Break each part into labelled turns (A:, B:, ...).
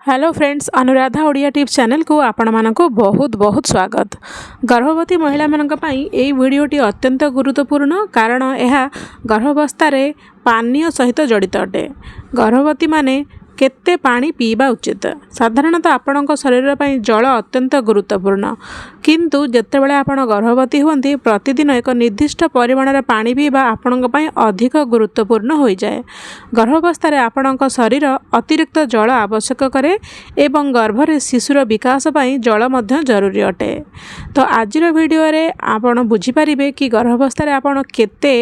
A: Hello friends, Anuradha Odia tips channel को आपण मानक बहुत बहुत स्वागत। गर्भवती महिला मानक पई एई वीडियोटी अत्यंत गुरुत्वपूर्ण कारण यह गर्भावस्था पानीय सहित जड़ित अटे। गर्भवती माने केते पानी पीवा उचित। साधारणतः आपणक शरीर पर जल अत्यंत गुरुत्वपूर्ण, किंतु जेतेबेले आपण गर्भवती हुंती प्रतिदिन एक निर्दिष्ट परिमाण पानी पीवा आपणक पई अधिक गुरुत्वपूर्ण हो जाए। गर्भावस्था आपणक शरीर अतिरिक्त जल आवश्यक करे एवं गर्भरे शिशुर विकास पई जल मध्य जरूरी अटे। तो आजिर वीडियो रे आपण बुझी परिबे कि गर्भावस्था आपण केते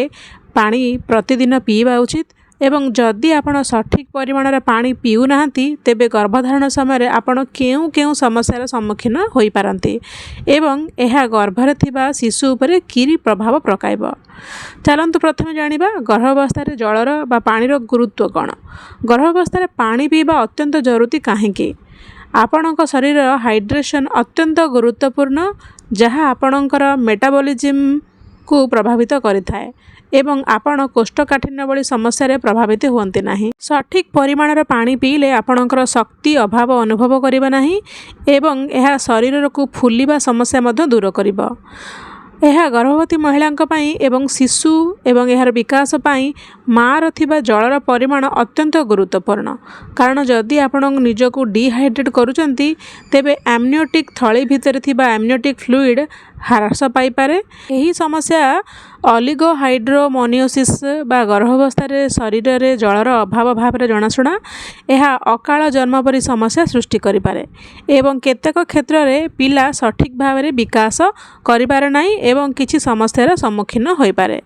A: पानी प्रतिदिन पीवा उचित एवं जदि आपण सठिक परिमाण पानी पीऊ नाहंती तेबे गर्भधारण समय आपण केउ केउ समस्यार सम्मुखीन होई पारंती एवं यह गर्भरे थिबा शिशु उपरे कि प्रभाव पकाइब। चलंतु प्रथमे जानिबा गर्भावस्था जलर बा पानीर गुरुत्व कौन। गर्भावस्था पानी पीवा अत्यंत जरूरी काहेकि आपणक शरीर हाइड्रेशन अत्यंत गुरुत्वपूर्ण, जहाँ आपणकर मेटाबॉलिज्म को प्रभावित करिथाए एवं आपण कोष्ठकाठिन्य भली समस्या प्रभावित हुंती नहीं। सठिक परिमाणर पानी पीले आपणकर शक्ति अभाव अनुभव करिबा नहीं एवं यह शरीर को फुलिबा समस्या मध्य दूर करिबो। यह गर्भवती महिला एवं शिशु एवं यार विकास पाई मार थिबा जलर परिमाण अत्यंत गुरुत्वपूर्ण, कारण जदि आपण निजको डिहाइड्रेट करूचंती तेबे एमनियोटिक थली भितर थिबा एमनियोटिक फ्लूइड ह्रास पाई पारे। यही समस्या ऑलिगोहाइड्रोमोनियोसिस बा गर्भावस्था शरीर रे जलर अभाव भाव में जनाशुना यह अकाल जन्म परी समस्या सृष्टि करि पारे एवं केतेक क्षेत्र में पिला सठिक भाव में विकास करिपारे नाही एवं किछि समस्यार सम्मुखीन होई पारे।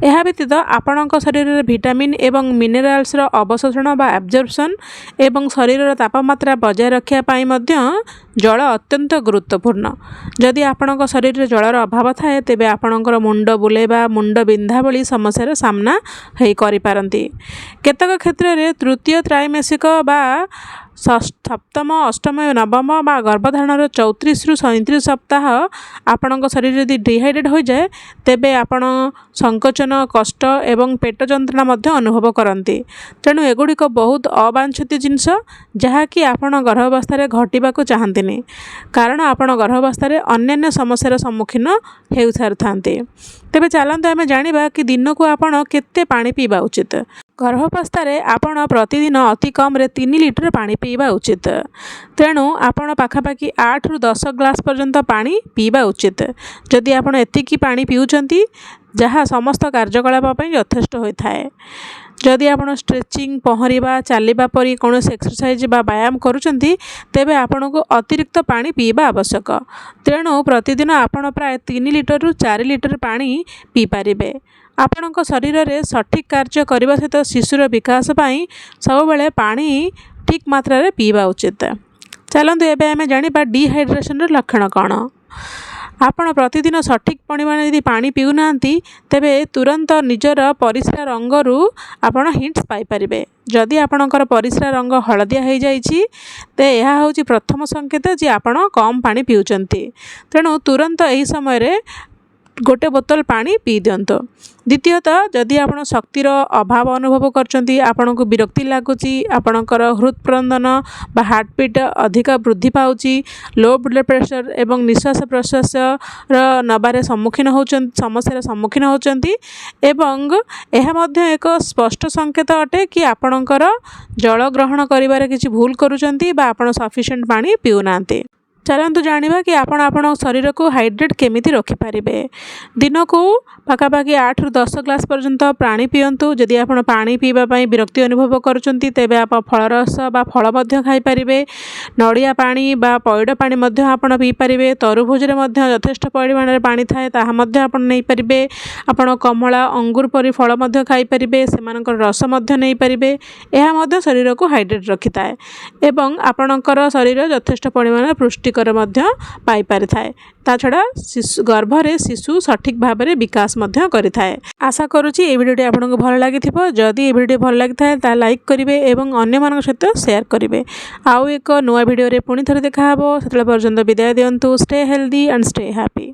A: यह व्यतीत आपणक शरीर में विटामिन एवं मिनेराल्स रो अवशोषण बा एब्जॉर्प्शन एवं शरीर तापमात्रा बजाय रखिया पाई मध्य जल अत्यंत गुरुत्वपूर्ण। जदि आपणक शरीर में जलर अभाव थाए तेबे आपणकर मुंड बुलेबा मुंड बिंधा भली समस्यार सामना हेई करि पारंती। केतक क्षेत्र में तृतीय त्रैमासिक बा सप्तम अष्टम नवम बा गर्भधारण 34 रु 37 सप्ताह आपणक शरीर यदि डिहाइड्रेट हो जाए तेबे आपण संकोचन कष्ट एवं पेट जंत्रणा मध्य अनुभव करती। तेणु एगुड़िक बहुत अवांछित जिनस जहाँकि आपण गर्भावस्था घटवाक चाहती, कारण आपण गर्भावस्था अन्य समस्यार सम्मुखीन हो सारी। तेबे चलते आम जाना कि दिन को आपण केते पानी पीवा उचित। गर्भावस्था आपण प्रतिदिन अति कम 3 लिटर पानी पीवा उचित। तेणु आपण पाखापाखि 8 रु 10 ग्लास पर्यंत पानी पीवा उचित। जदि आपण एतिकी पानी पिउचंती जहाँ समस्त कार्यकलाप यथेष्ट होता है। जदि आपण स्ट्रेचिंग पहरिबा चलवा परी कौन एक्सरसाइज बा व्यायाम करुचंती तेबे आपण को अतिरिक्त पानी पीवा आवश्यक। तेणु प्रतिदिन आपण प्राय 3 लिटर रु 4 लिटर पानी पी पारिबे। आपणक शरीर में सठिक कार्य करने सहित शिशुर विकास पाई सब बेले पानी ठीक मात्रा रे पीवा उचित। चलते एवं आम जाना डिहाइड्रेशन लक्षण कौन। आपण प्रतिदिन सठिक परिमाण यदि पानी पीऊना तेबे तुरंत निजर परिस्रा रंगरू आपण हिंट्स पाई परिबे। जदि आपणकर परिस्रा रंग हलदिया हो जाइछि ते यह होछि प्रथम संकेत जे आपण कम पानी पीउचंती। तेणु तुरंत यही समय रे गोटे बोतल पानी पी दिंतु। द्वितीयतः जदि आपण शक्तिर अभाव अनुभव करचंती, आपण को विरक्ति लागुची, आपणकर हृदस्पंदन बा हार्टबीट अधिक वृद्धि पाउची, लो ब्लड प्रेशर एवं निश्वास प्रश्वास नबारे सम्मुखीन होचंती समस्यार सम्मुखीन होचंती एवं यह मध्य एक स्पष्ट संकेत अटे कि आपणकर जल ग्रहण करिबारे किछि भूल करूचंती बा आपण सफिशिएंट पानी पीउनांती। चलतु जानिबा कि आपण शरीर को हाइड्रेट केमिति रखिपारे। दिन को पाखापाखि 8 रु 10 ग्लास पर्यंत पानी पीयंतु। जदि आपण पानी पीवाई विरक्ति अनुभव करुचंती तेबे आप फलरस बा फल मध्य खाई पारिबे। नड़िया पानी बा पैड पानी मध्य आपण पी पारिबे। तरभुज रे मध्य यथेष्ट परिमाण रे पानी थाए ताहा मध्य आपण नै पारिबे। आपण कमला अंगूर परी फल मध्य खाई पारिबे, सेमानकर रस मध्य नै पारिबे। एहा मध्य शरीर को हाइड्रेट रखिताए एवं आपणकर शरीर यथेष्ट परिमाण पुष्टिकर मध्य पाई पारिथाए। ता छड़ा गर्भरे शिशु सठिक भाव में विकास मध्य करिथाए। आशा करुच्ची ए वीडियोटी आपको भल लगी। जदि ये वीडियो भल लगी था लाइक करेंगे एवं अन्य मान सहित शेयर करेंगे। आउ एक नुआ वीडियो पुणी थे देखा। से पर्यंत विदाय दिंतु। Stay healthy and stay happy.